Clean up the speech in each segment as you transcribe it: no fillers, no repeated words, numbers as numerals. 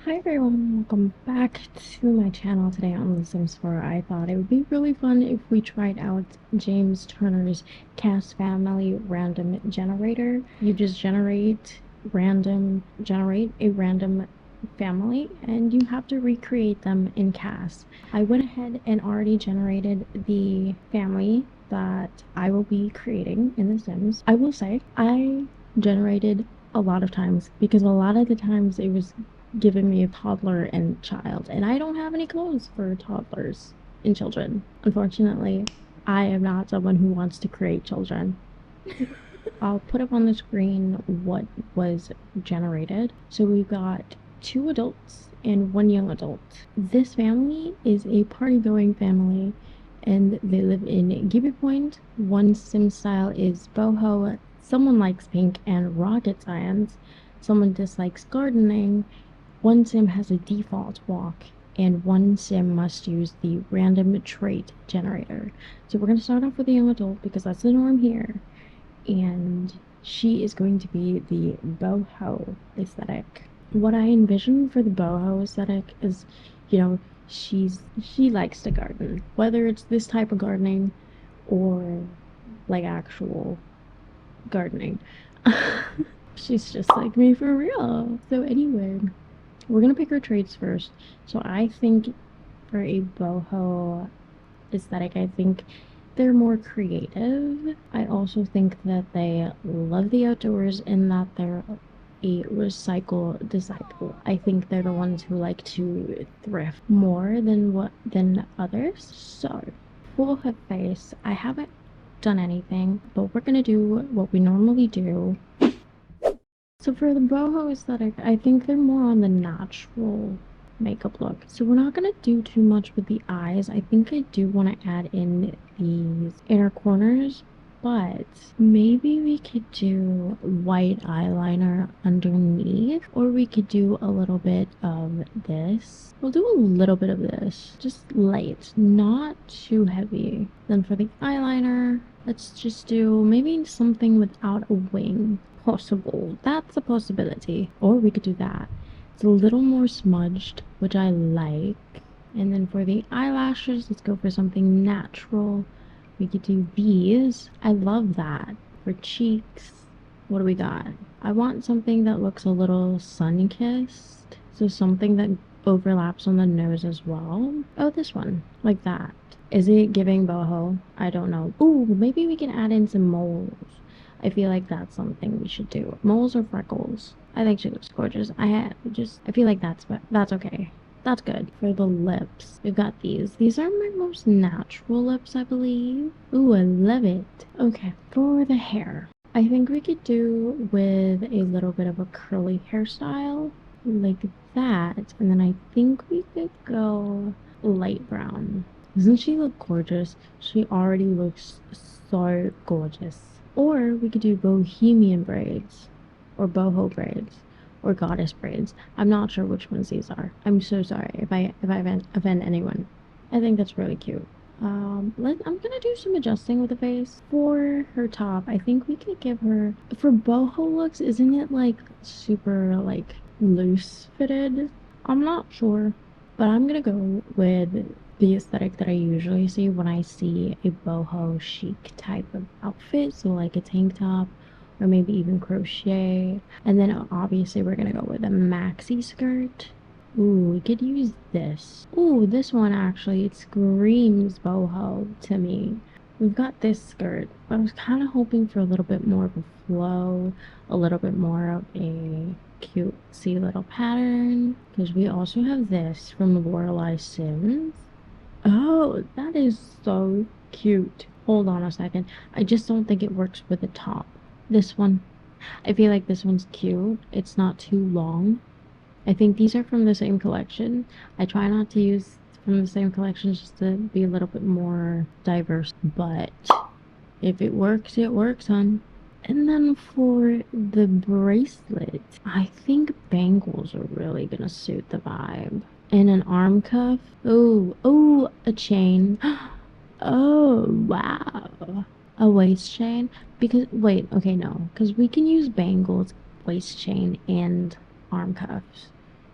Hi everyone, welcome back to my channel. Today on The Sims 4. I thought it would be really fun if we tried out James Turner's CAS family random generator. You just generate a random family and you have to recreate them in CAS. I went ahead and already generated the family that I will be creating in The Sims. I will say I generated a lot of times because a lot of the times it was giving me a toddler and child, and I don't have any clothes for toddlers and children. Unfortunately, I am not someone who wants to create children. I'll put up on the screen what was generated. So we've got 2 adults and 1 young adult. This family is a party-going family, and they live in Gibby Point. One sim style is boho. Someone likes pink and rocket science. Someone dislikes gardening. One sim has a default walk, and one sim must use the random trait generator. So we're going to start off with the young adult because that's the norm here. And she is going to be the boho aesthetic. What I envision for the boho aesthetic is, she likes to garden. Whether it's this type of gardening or like actual gardening. She's just like me for real. So anyway, we're gonna pick our traits first. So I think for a boho aesthetic, I think they're more creative. I also think that they love the outdoors and that they're a recycle disciple. I think they're the ones who like to thrift more than others. So for her face, I haven't done anything, but we're gonna do what we normally do. So for the boho aesthetic, I think they're more on the natural makeup look. So we're not gonna do too much with the eyes. I think I do want to add in these inner corners, but maybe we could do white eyeliner underneath, or we could do a little bit of this. We'll do a little bit of this, just light, not too heavy. Then for the eyeliner, let's just do maybe something without a wing. Possible. That's a possibility. Or we could do that. It's a little more smudged, which I like. And then for the eyelashes, let's go for something natural. We could do these. I love that. For cheeks, what do we got? I want something that looks a little sun-kissed. So something that overlaps on the nose as well. Oh, this one. Like that. Is it giving boho? I don't know. Ooh, maybe we can add in some moles. I feel like that's something we should do. Moles or freckles? I think she looks gorgeous. I feel like that's okay. That's good. For the lips, we've got these. These are my most natural lips, I believe. Ooh, I love it. Okay, for the hair, I think we could do with a little bit of a curly hairstyle like that. And then I think we could go light brown. Doesn't she look gorgeous? She already looks so gorgeous. Or we could do bohemian braids, or boho braids, or goddess braids. I'm not sure which ones these are. I'm so sorry if I offend anyone. I think that's really cute. I'm gonna do some adjusting with the face. For her top, I think we could give her, for boho looks, isn't it like super like loose fitted? I'm not sure, but I'm gonna go with the aesthetic that I usually see when I see a boho chic type of outfit. So like a tank top or maybe even crochet. And then obviously we're gonna go with a maxi skirt. Ooh, we could use this. Ooh, this one actually, it screams boho to me. We've got this skirt. I was kind of hoping for a little bit more of a flow, a little bit more of a cutesy little pattern. Because we also have this from the Lorelei Sims. Oh, that is so cute. Hold on a second. I just don't think it works with the top. This one. I feel like this one's cute. It's not too long. I think these are from the same collection. I try not to use from the same collection just to be a little bit more diverse. But if it works, hon. And then for the bracelet, I think bangles are really gonna suit the vibe. And an arm cuff. Oh, a chain. Oh, wow. A waist chain. Because, wait, okay, no. Because we can use bangles, waist chain, and arm cuffs.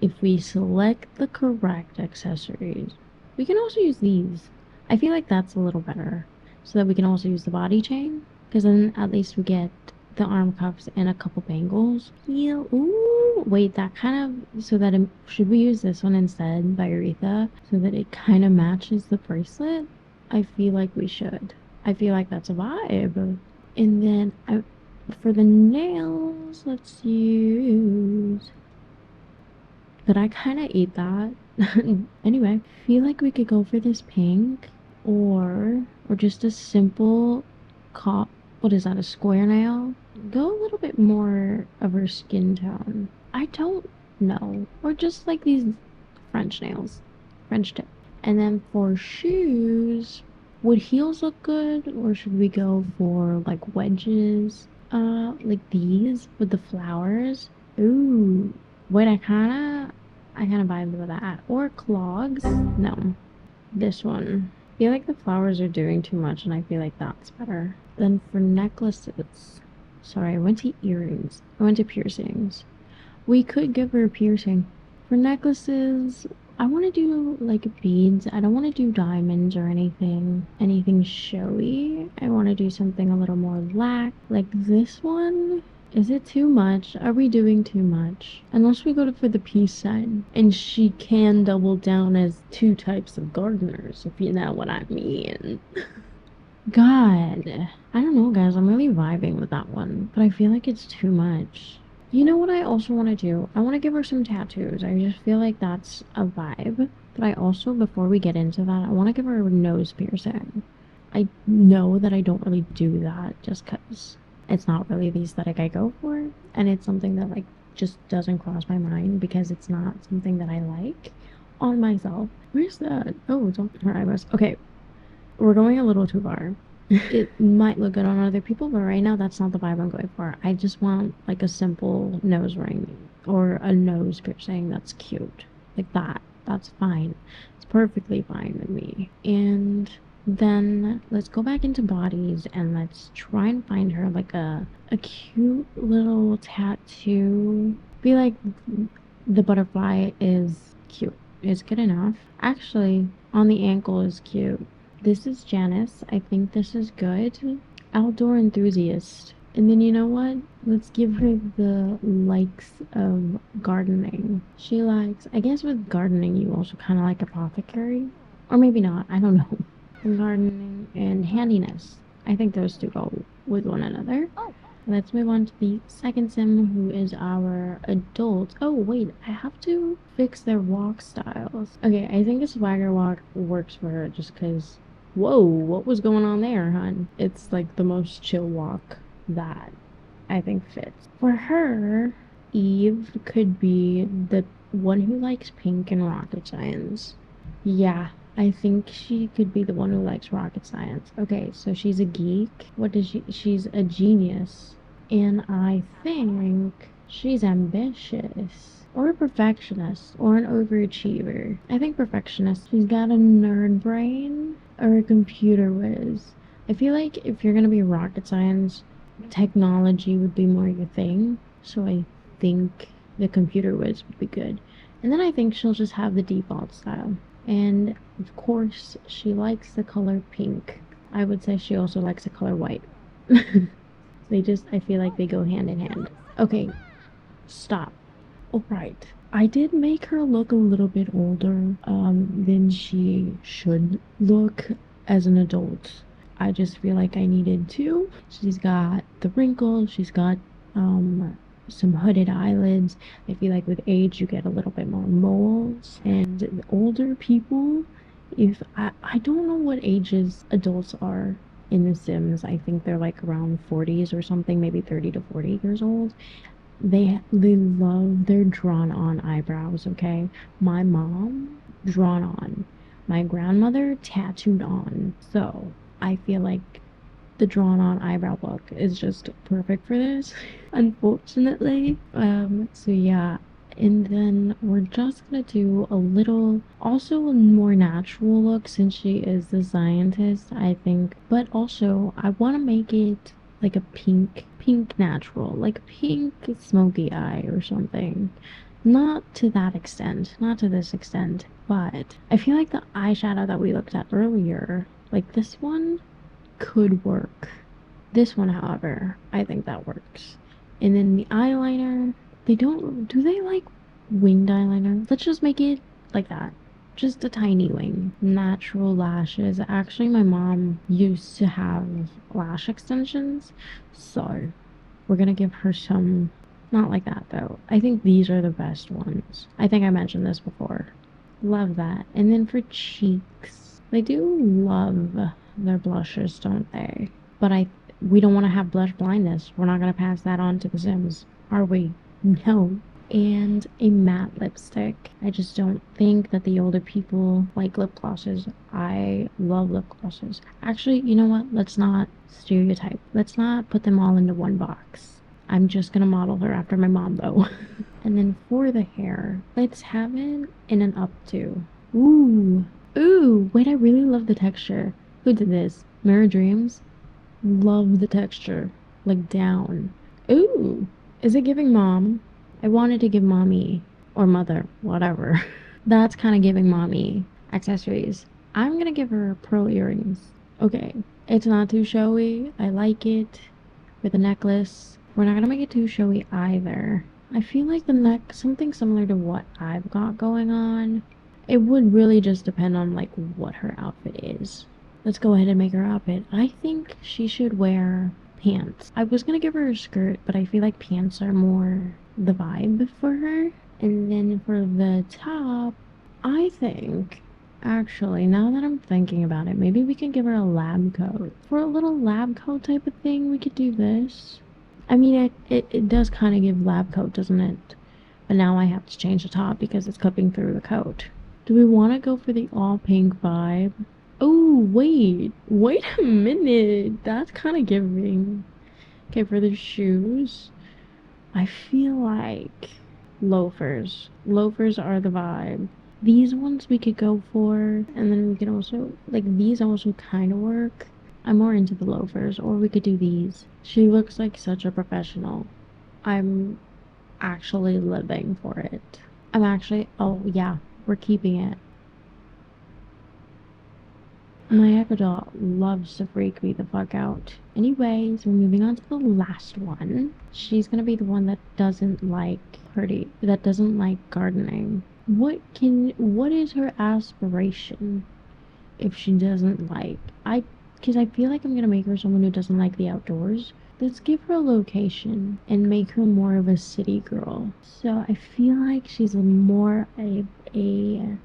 if we select the correct accessories, we can also use these. I feel like that's a little better. So that we can also use the body chain. Because then at least we get the arm cuffs and a couple bangles. Yeah, ooh. Wait, that kind of, so that, should we use this one instead by Aretha? So that it kind of matches the bracelet? I feel like we should. I feel like that's a vibe. And then for the nails, let's use, but I kind of ate that. Anyway, feel like we could go for this pink or just a simple cop. What is that? A square nail? Go a little bit more of her skin tone. I don't know. Or just like these French nails, French tip. And then for shoes, would heels look good, or should we go for like wedges? Like these with the flowers. Ooh, wait, I kinda vibe with that. Or clogs. No, this one. I feel like the flowers are doing too much, and I feel like that's better. Then for necklaces, sorry, I went to earrings. I went to piercings. We could give her a piercing. For necklaces, I want to do like beads. I don't want to do diamonds or anything showy. I want to do something a little more lax. Like this one. Is it too much? Are we doing too much? Unless we go for the peace sign. And she can double down as two types of gardeners, if you know what I mean. God. I don't know, guys. I'm really vibing with that one. But I feel like it's too much. You know what I also want to do? I want to give her some tattoos. I just feel like that's a vibe. But I also, before we get into that, I want to give her a nose piercing. I know that I don't really do that just because it's not really the aesthetic I go for. And it's something that, like, just doesn't cross my mind because it's not something that I like on myself. Where's that? Oh, it's on her eyebrows. Okay, we're going a little too far. It might look good on other people, but right now that's not the vibe I'm going for. I just want like a simple nose ring or a nose piercing that's cute. Like that. That's fine. It's perfectly fine with me. And then let's go back into bodies and let's try and find her like a cute little tattoo. Feel like the butterfly is cute. Is good enough. Actually, on the ankle is cute. This is Janice. I think this is good. Outdoor enthusiast. And then you know what? Let's give her the likes of gardening. She likes, I guess with gardening, you also kind of like apothecary. Or maybe not. I don't know. Gardening and handiness. I think those two go with one another. Let's move on to the second sim, who is our adult. Oh, wait, I have to fix their walk styles. Okay, I think a swagger walk works for her just because, whoa, what was going on there, hun? It's like the most chill walk that I think fits. For her, Eve could be the one who likes pink and rocket science. Yeah, I think she could be the one who likes rocket science. Okay, so she's a geek. What does she's a genius. And I think she's ambitious. Or a perfectionist. Or an overachiever. I think perfectionist. She's got a nerd brain. Or a computer whiz. I feel like if you're gonna be rocket science, technology would be more your thing. So I think the computer whiz would be good. And then I think she'll just have the default style. And of course, she likes the color pink. I would say she also likes the color white. I feel like they go hand in hand. Okay, stop. Alright. I did make her look a little bit older than she should look as an adult. I just feel like I needed to. She's got the wrinkles, she's got some hooded eyelids. I feel like with age you get a little bit more moles. And older people, if I don't know what ages adults are in The Sims. I think they're like around 40s or something, maybe 30 to 40 years old. They love their drawn on eyebrows, okay? My mom, drawn on. My grandmother, tattooed on. So I feel like the drawn on eyebrow look is just perfect for this, unfortunately. So yeah. And then we're just gonna do a little, also a more natural look since she is the scientist, I think. But also, I want to make it like a pink natural, like pink smoky eye or something. Not to that extent, not to this extent, but I feel like the eyeshadow that we looked at earlier, like this one, could work. This one, however, I think that works. And then the eyeliner, they don't, do they like winged eyeliner? Let's just make it like that. Just a tiny wing. Natural lashes. Actually, my mom used to have lash extensions, so we're gonna give her some, not like that though. I think these are the best ones. I think I mentioned this before. Love that. And then for cheeks, they do love their blushes, don't they? But we don't want to have blush blindness. We're not going to pass that on to the Sims, are we? No. And a matte lipstick. I just don't think that the older people like lip glosses. I love lip glosses. Actually, you know what? Let's not stereotype. Let's not put them all into one box. I'm just gonna model her after my mom though. And then for the hair, let's have it in an updo. Ooh. Ooh, wait, I really love the texture. Who did this? Mirror Dreams? Love the texture. Like down. Ooh. Is it giving mom? I wanted to give mommy or mother, whatever. That's kind of giving mommy accessories. I'm gonna give her pearl earrings. Okay. It's not too showy. I like it. With a necklace. We're not gonna make it too showy either. I feel like the neck, something similar to what I've got going on. It would really just depend on like what her outfit is. Let's go ahead and make her outfit. I think she should wear pants. I was gonna give her a skirt, but I feel like pants are more the vibe for her. And then for the top, I think, actually, now that I'm thinking about it, maybe we can give her a lab coat. For a little lab coat type of thing, we could do this. I mean, it does kind of give lab coat, doesn't it? But now I have to change the top because it's clipping through the coat. Do we want to go for the all pink vibe? Oh, wait a minute. That's kind of giving. Okay, for the shoes, I feel like loafers. Loafers are the vibe. These ones we could go for, and then we can also, like, these also kind of work. I'm more into the loafers, or we could do these. She looks like such a professional. I'm actually living for it. Oh yeah, we're keeping it. My Echo Doll loves to freak me the fuck out. Anyways, we're moving on to the last one. She's gonna be the one that doesn't like gardening. What is her aspiration if she doesn't like, because I feel like I'm gonna make her someone who doesn't like the outdoors. Let's give her a location and make her more of a city girl. So I feel like she's more a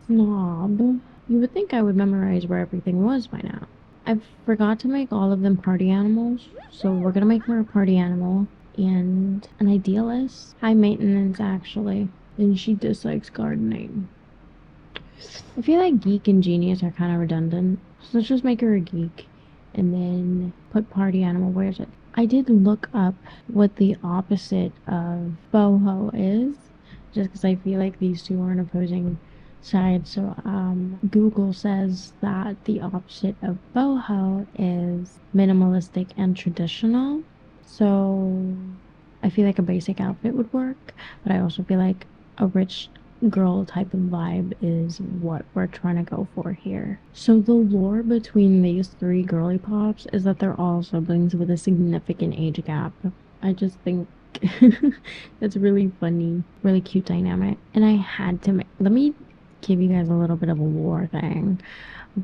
snob. You would think I would memorize where everything was by now. I forgot to make all of them party animals, so we're gonna make her a party animal and an idealist. High maintenance, actually. And she dislikes gardening. I feel like geek and genius are kind of redundant, so let's just make her a geek and then put party animal. Where's it? I did look up what the opposite of boho is, just because I feel like these two are on opposing sides. So Google says that the opposite of boho is minimalistic and traditional. So I feel like a basic outfit would work, but I also feel like a rich girl type of vibe is what we're trying to go for here. So the lore between these three girly pops is that they're all siblings with a significant age gap. I just think that's really funny, really cute dynamic. And I had to let me give you guys a little bit of a lore thing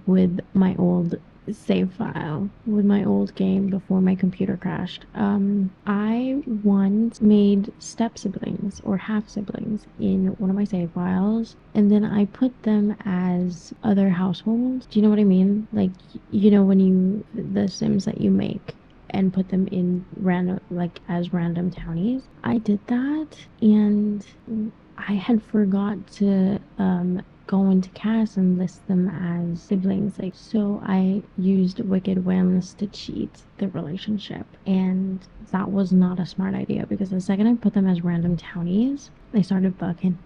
with my old save file, with my old game before my computer crashed. I once made step siblings or half siblings in one of my save files, and then I put them as other households. Do you know what I mean? Like, you know, when the Sims that you make and put them in random, like as random townies. I did that, and I had forgot to go into CAS and list them as siblings. Like, so I used Wicked Whims to cheat the relationship, and that was not a smart idea because the second I put them as random townies, they started fucking.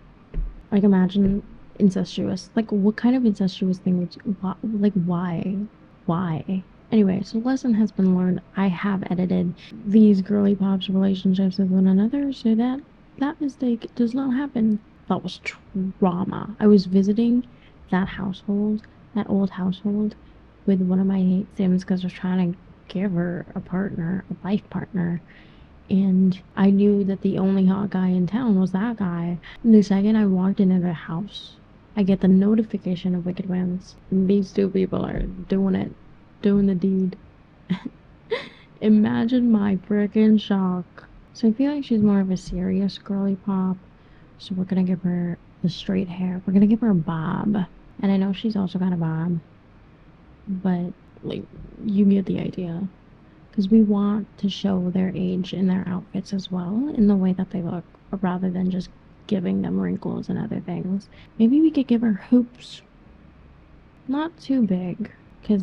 Like, imagine incestuous. Like, what kind of incestuous thing would you, like, why? Why? Anyway, so lesson has been learned. I have edited these girly pops relationships with one another so that that mistake does not happen. that was trauma. I was visiting that household, that old household, with one of my Sims because I was trying to give her a partner, a life partner. And I knew that the only hot guy in town was that guy. And the second I walked into the house, I get the notification of Wicked Wins. These two people are doing it, doing the deed. Imagine my freaking shock. So I feel like she's more of a serious girly pop. So we're gonna give her the straight hair. We're gonna give her a bob. And I know she's also got a bob. But, like, you get the idea. Because we want to show their age in their outfits as well, in the way that they look, rather than just giving them wrinkles and other things. Maybe we could give her hoops. Not too big, because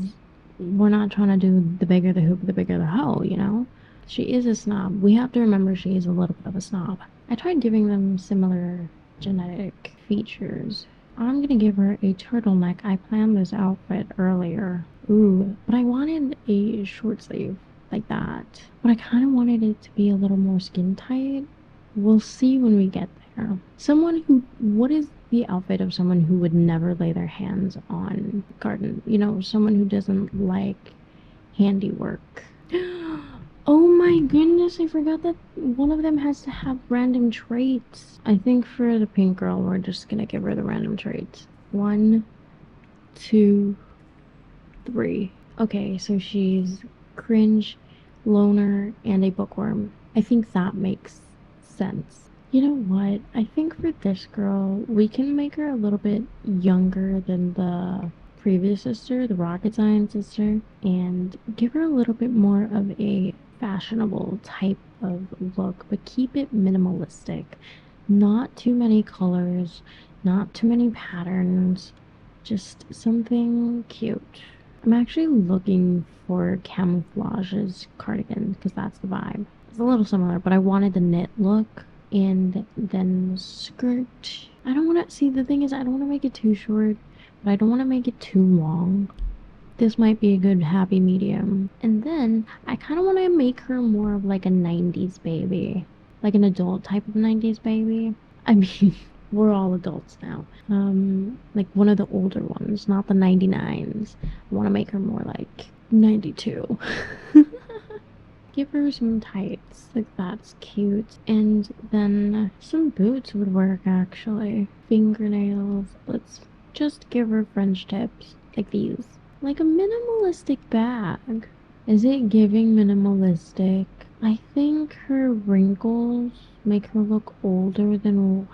we're not trying to do the bigger the hoop, the bigger the hoe, you know? She is a snob. We have to remember she is a little bit of a snob. I tried giving them similar genetic features. I'm gonna give her a turtleneck. I planned this outfit earlier. Ooh, but I wanted a short sleeve like that. But I kind of wanted it to be a little more skin tight. We'll see when we get there. What is the outfit of someone who would never lay their hands on garden? You know, someone who doesn't like handiwork. Oh my goodness, I forgot that one of them has to have random traits. I think for the pink girl, we're just gonna give her the random traits. 1, 2, 3. Okay, so she's cringe, loner, and a bookworm. I think that makes sense. You know what? I think for this girl, we can make her a little bit younger than the previous sister, the rocket science sister, and give her a little bit more of a fashionable type of look, but keep it minimalistic. Not too many colors, not too many patterns, just something cute. I'm actually looking for camouflage's cardigan because that's the vibe. It's a little similar, but I wanted the knit look. And then skirt. I don't want to see, the thing is, I don't want to make it too short, but I don't want to make it too long. This might be a good happy medium. And then I kind of want to make her more of like a 90s baby, like an adult type of 90s baby. I mean, we're all adults now. Like one of the older ones, not the 99s. I want to make her more like 92. Give her some tights, like that's cute. And then some boots would work actually. Fingernails. Let's just give her French tips, like these. Like a minimalistic bag. Is it giving minimalistic? I think her wrinkles make her look older than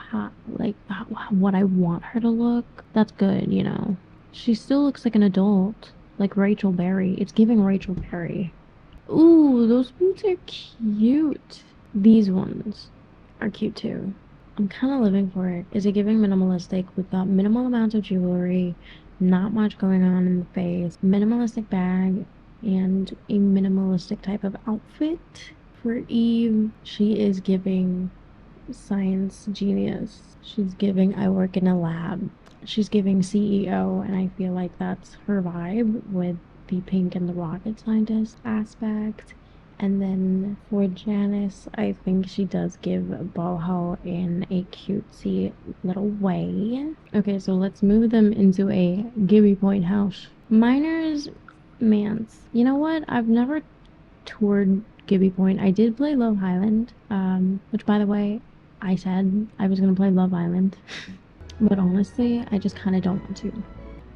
what I want her to look. That's good, you know. She still looks like an adult, like Rachel Berry. It's giving Rachel Berry. Ooh, those boots are cute. These ones are cute too. I'm kind of living for it. Is it giving minimalistic? We've got minimal amounts of jewelry, not much going on in the face, minimalistic bag, and a minimalistic type of outfit. For Eve, she is giving science genius. She's giving I work in a lab. She's giving CEO, and I feel like that's her vibe with the pink and the rocket scientist aspect. And then for Janice, I think she does give boho in a cutesy little way. Okay, so let's move them into a Gibby Point house. Miners, Mance. You know what? I've never toured Gibby Point. I did play Love Island, which by the way, I said I was gonna play Love Island. But honestly, I just kind of don't want to.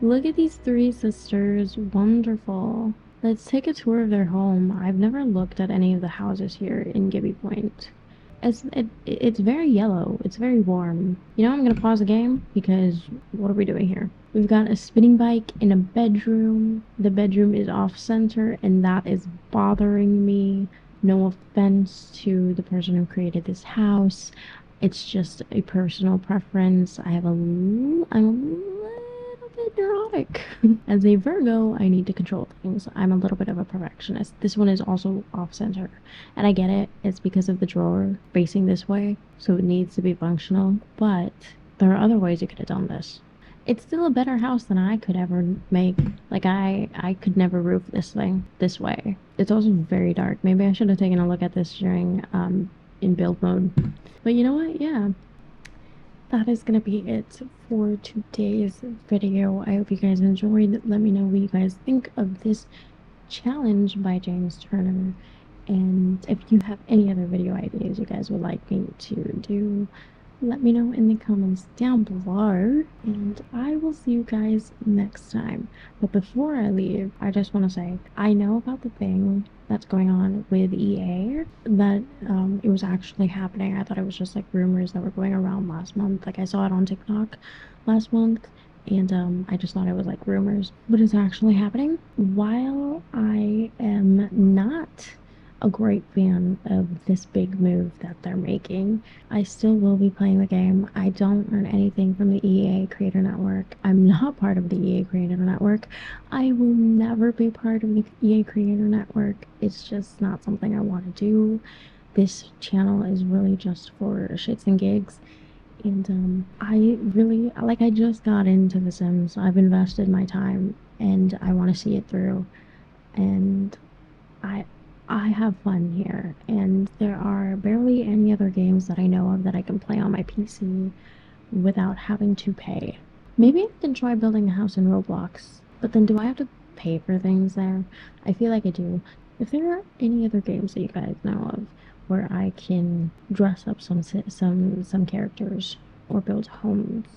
Look at these three sisters. Wonderful. Let's take a tour of their home. I've never looked at any of the houses here in Gibby Point. It's very yellow. It's very warm. You know, I'm gonna pause the game because what are we doing here? We've got a spinning bike in a bedroom. The bedroom is off center and that is bothering me. No offense to the person who created this house. It's just a personal preference. I'm a little bit neurotic. As a Virgo, I need to control things. I'm a little bit of a perfectionist. This one is also off center. And I get it. It's because of the drawer facing this way. So it needs to be functional. But there are other ways you could have done this. It's still a better house than I could ever make. Like, I could never roof this thing this way. It's also very dark. Maybe I should have taken a look at this during, in build mode. But you know what? Yeah. that is gonna be it for today's video. I hope you guys enjoyed. Let me know what you guys think of this challenge by James Turner. And if you have any other video ideas you guys would like me to do, let me know in the comments down below. And I will see you guys next time. But before I leave, I just want to say, I know about the thing that's going on with EA, that it was actually happening. I thought it was just like rumors that were going around last month. Like I saw it on TikTok last month, and I just thought it was like rumors, but it's actually happening. While I am not a great fan of this big move that they're making, I still will be playing the game. I don't earn anything from the EA Creator Network. I'm not part of the EA Creator Network. I will never be part of the EA Creator Network. It's just not something I want to do. This channel is really just for shits and gigs. And I really, like, I just got into The Sims. I've invested my time and I want to see it through. And I I have fun here, and there are barely any other games that I know of that I can play on my PC without having to pay. Maybe I can try building a house in Roblox, but then do I have to pay for things there? I feel like I do. If there are any other games that you guys know of where I can dress up some characters or build homes,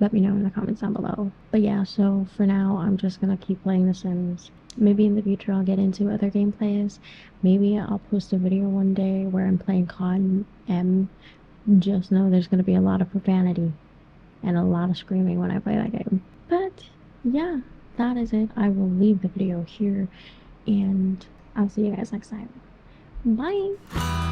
let me know in the comments down below. But yeah, so for now, I'm just gonna keep playing The Sims. Maybe in the future I'll get into other gameplays. Maybe I'll post a video one day where I'm playing COD M. Just know there's gonna be a lot of profanity and a lot of screaming when I play that game. But yeah, that is it. I will leave the video here, and I'll see you guys next time. Bye!